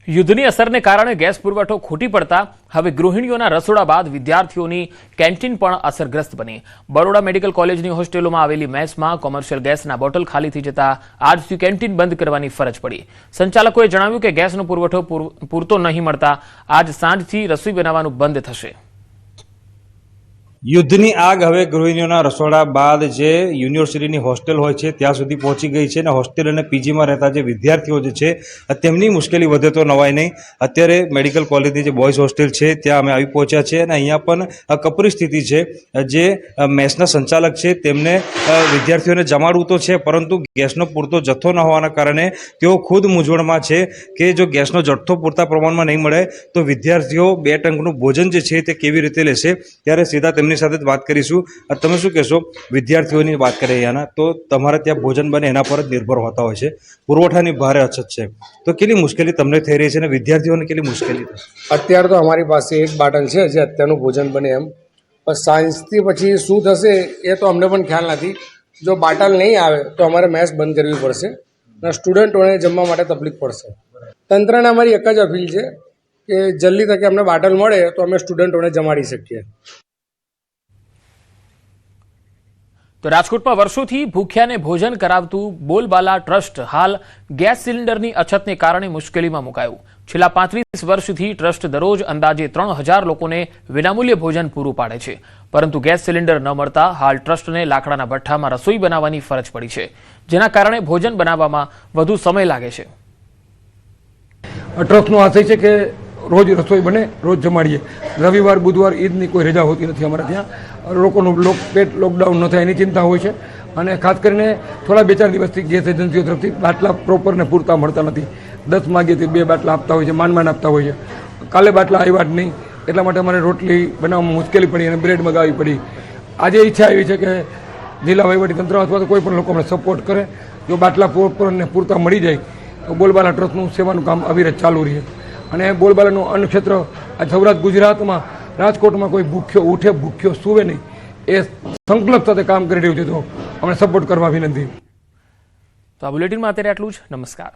યુદ્ધની અસરને કારણે ગેસ પુરવઠો ખૂટી પડતા હવે ગૃહિણીઓના રસોડા બાદ વિદ્યાર્થીઓની કેન્ટીન પણ અસરગ્રસ્ત બની। બરોડા મેડિકલ કોલેજની હોસ્ટેલોમાં આવેલી મેસમાં કોમર્શિયલ ગેસના બોટલ ખાલી થઈ જતા આજથી કેન્ટીન બંધ કરવાની ફરજ પડી। સંચાલકોએ જણાવ્યું કે ગેસનો પુરવઠો પૂરતો નહીં મળતા આજ સાંજથી રસોઈ બનાવવાનું બંધ થશે। યુદ્ધની આગ હવે ગૃહિણીઓના રસોડા બાદ જે યુનિવર્સિટીની હોસ્ટેલ હોય છે ત્યાં સુધી પહોંચી ગઈ છે અને હોસ્ટેલ અને પીજીમાં રહેતા જે વિદ્યાર્થીઓ જે છે તેમની મુશ્કેલી વધે તો નવાય નહીં। અત્યારે મેડિકલ કોલેજની જે બોયઝ હોસ્ટેલ છે ત્યાં અમે આવી પહોંચ્યા છે અને અહીંયા પણ કપરી સ્થિતિ છે। જે મેસના સંચાલક છે તેમને વિદ્યાર્થીઓને જમાડવું તો છે, પરંતુ ગેસનો પૂરતો જથ્થો ન હોવાના કારણે તેઓ ખુદ મૂંઝવણમાં છે કે જો ગેસનો જથ્થો પૂરતા પ્રમાણમાં નહીં મળે તો વિદ્યાર્થીઓ 2 ટંકનું ભોજન જે છે તે કેવી રીતે લેશે। ત્યારે સીધા તેમની સાથે જ વાત કરીશું। તમે શું કહેશો? વિદ્યાર્થીઓની વાત કરીએ અહીંયાના, તો તમારે ત્યાં ભોજન બને એના પર જ નિર્ભર હોતા હોય છે, પુરવઠાની ભારે અછત છે, તો કેટલી મુશ્કેલી તમને થઈ રહી છે અને વિદ્યાર્થીઓને કેટલી મુશ્કેલી થશે? અત્યારે તો અમારી પાસે એક બાટલ છે જે અત્યારનું ભોજન બને એમ, પણ સાયન્સથી પછી શું થશે એ તો અમને પણ ખ્યાલ નથી। જો બાટલ નહીં આવે તો અમારે મેસ બંધ કરવી પડશે અને સ્ટુડન્ટોને જમવા માટે તકલીફ પડશે। તંત્રને અમારી એક જ અપીલ છે કે જલ્દી તકે અમને બાટલ મળે તો અમે સ્ટુડન્ટોને જમાડી શકીએ। તો રાજકોટમાં વર્ષોથી ભૂખ્યાને ભોજન કરાવતું બોલબાલા ટ્રસ્ટ હાલ ગેસ સિલિન્ડરની અછતને કારણે મુશ્કેલીમાં મુકાયું। છેલ્લા 35 વર્ષથી ટ્રસ્ટ દરરોજ અંદાજે 3000 લોકોને વિનામૂલ્યે ભોજન પૂરું પાડે છે, પરંતુ ગેસ સિલિન્ડર ન મળતા હાલ ટ્રસ્ટને લાકડાના ભઠ્ઠામાં રસોઈ બનાવવાની ફરજ પડી છે, જેના કારણે ભોજન બનાવવામાં વધુ સમય લાગે છે। ટ્રસ્ટનો આશય છે કે રોજ રસોઈ બને, રોજ જમાડીએ। રવિવાર બુધવાર ઈદની કોઈ રજા હોતી નથી અમારા ત્યાં। લોકોનું પેટ લોકડાઉન ન થાય એની ચિંતા હોય છે અને ખાસ કરીને થોડા 2-4 દિવસથી ગેસ એજન્સીઓ તરફથી બાટલા પ્રોપર ને પૂરતા મળતા નથી। 10 માગીએથી 2 બાટલા આપતા હોય છે, માંડ આપતા હોય છે। કાલે બાટલા આવ્યા જ નહીં, એટલા માટે અમારે રોટલી બનાવવામાં મુશ્કેલી પડી અને બ્રેડ મગાવવી પડી। આજે ઈચ્છા આવી છે કે જિલ્લા વહીવટીતંત્ર અથવા તો કોઈ પણ લોકો અમને સપોર્ટ કરે। જો બાટલા પ્રોપર ને પૂરતા મળી જાય તો બોલબાલા ટ્રસ્ટનું સેવાનું કામ અવિરત ચાલુ રહે અને બોલબાલાનું અન્ન ક્ષેત્ર આ સૌરાષ્ટ્ર ગુજરાતમાં રાજકોટમાં કોઈ ભૂખ્યો ઉઠે ભૂખ્યો સૂવે નહીં એ સંકલ્પ સાથે કામ કરી રહ્યું છે, તો અમને સપોર્ટ કરવા વિનંતી। તો આ બુલેટિનમાં અત્યારે આટલું જ। નમસ્કાર।